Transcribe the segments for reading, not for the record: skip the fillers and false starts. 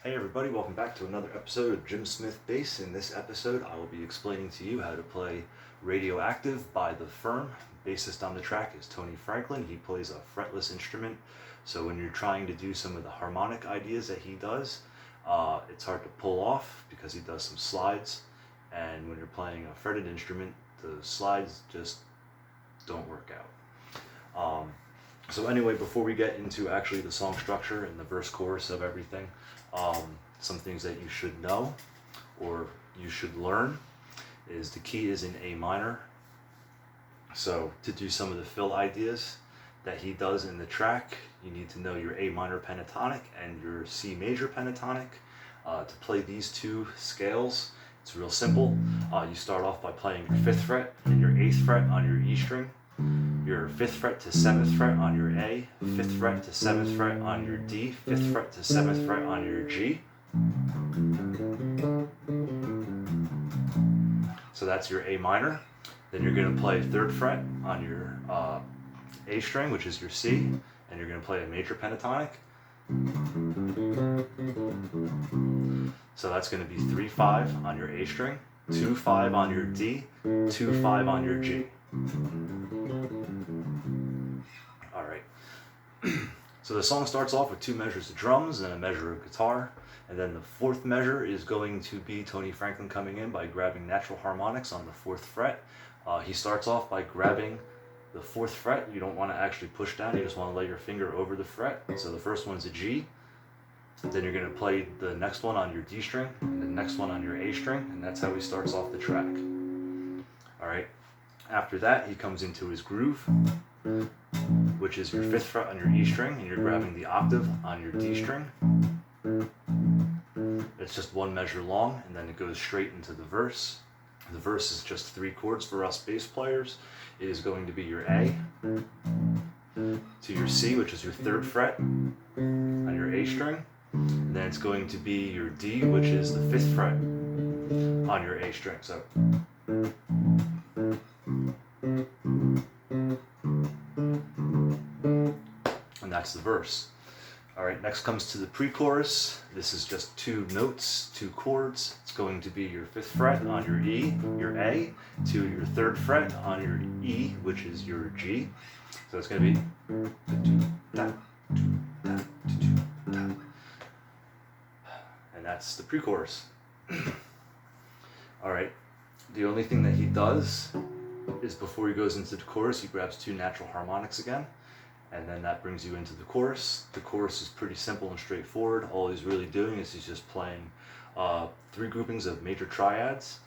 Hey everybody, welcome back to another episode of Jimsmithbass. In this episode, I will be explaining to you how to play Radioactive by The Firm. Bassist on the track is Tony Franklin. He plays a fretless instrument, so when you're trying to do some of the harmonic ideas that he does, it's hard to pull off because he does some slides, and when you're playing a fretted instrument, the slides just don't work out. So anyway, before we get into actually the song structure and the verse chorus of everything, some things that you should know or you should learn is the key is in A minor. So to do some of the fill ideas that he does in the track, you need to know your A minor pentatonic and your C major pentatonic. To play these two scales, it's real simple. You start off by playing your 5th fret and your 8th fret on your E string, your 5th fret to 7th fret on your A, 5th fret to 7th fret on your D, 5th fret to 7th fret on your G. So that's your A minor. Then you're going to play 3rd fret on your A string, which is your C, and you're going to play a major pentatonic. So that's going to be 3-5 on your A string, 2-5 on your D, 2-5 on your G. Alright, so the song starts off with 2 measures of drums and a measure of guitar, and then the 4th measure is going to be Tony Franklin coming in by grabbing natural harmonics on the 4th fret. He starts off by grabbing the 4th fret. You don't want to actually push down, you just want to lay your finger over the fret. So the first one's a G, then you're going to play the next one on your D string, and the next one on your A string, and that's how he starts off the track. Alright, after that he comes into his groove, which is your 5th fret on your E string, and you're grabbing the octave on your D string. It's just 1 measure long, and then it goes straight into the verse. The verse is just 3 chords for us bass players. It is going to be your A to your C, which is your 3rd fret on your A string. And then it's going to be your D, which is the 5th fret on your A string. So and that's the verse. Alright, next comes to the pre-chorus. This is just 2 notes, 2 chords. It's going to be your 5th fret on your E, your A, to your 3rd fret on your E, which is your G. So it's going to be, and that's the pre-chorus. Alright, the only thing that he does is before he goes into the chorus, he grabs 2 natural harmonics again, and then that brings you into the chorus. The chorus is pretty simple and straightforward. All he's really doing is he's just playing 3 groupings of major triads.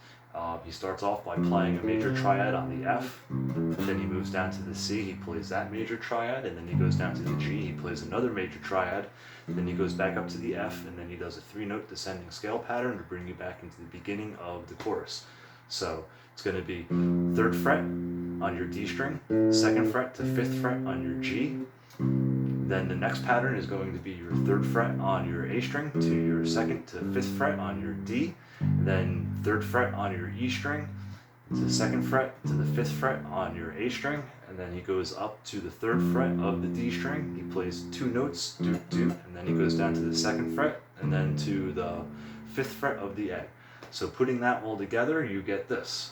He starts off by playing a major triad on the F, then he moves down to the C, he plays that major triad, and then he goes down to the G, he plays another major triad, then he goes back up to the F, and then he does a 3-note descending scale pattern to bring you back into the beginning of the chorus. So it's going to be 3rd fret on your D string, 2nd fret to 5th fret on your G. Then the next pattern is going to be your 3rd fret on your A string to your 2nd to 5th fret on your D. Then 3rd fret on your E string to the 2nd fret to the 5th fret on your A string. And then he goes up to the 3rd fret of the D string. He plays 2 notes, doot doot, and then he goes down to the 2nd fret and then to the 5th fret of the A. So putting that all together, you get this.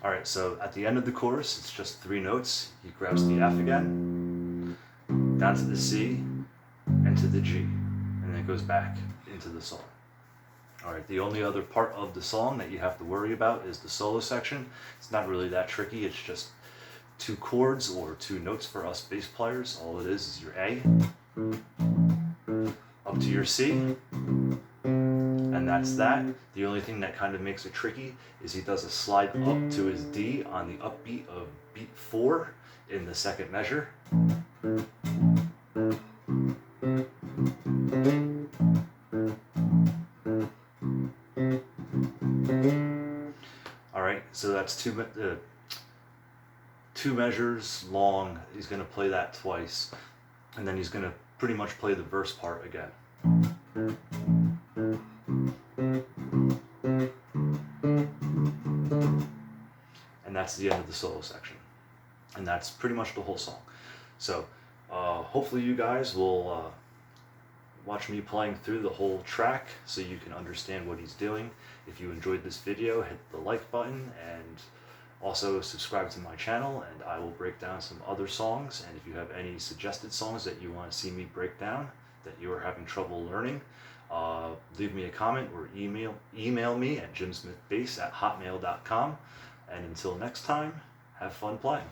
Alright, so at the end of the chorus, it's just 3 notes. He grabs the F again, down to the C, and to the G, and then it goes back into the song. Alright, the only other part of the song that you have to worry about is the solo section. It's not really that tricky, it's just 2 chords or 2 notes for us bass players. All it is your A, up to your C, and that's that. The only thing that kind of makes it tricky is he does a slide up to his D on the upbeat of beat 4 in the 2nd measure. Alright, so that's 2 measures long. He's going to play that twice, and then he's going to pretty much play the verse part again. that's the end of the solo section. And that's pretty much the whole song. So hopefully you guys will watch me playing through the whole track so you can understand what he's doing. If you enjoyed this video, hit the like button and also subscribe to my channel, and I will break down some other songs. And if you have any suggested songs that you want to see me break down that you are having trouble learning, leave me a comment or email me at jimsmithbass@hotmail.com. And until next time, have fun playing.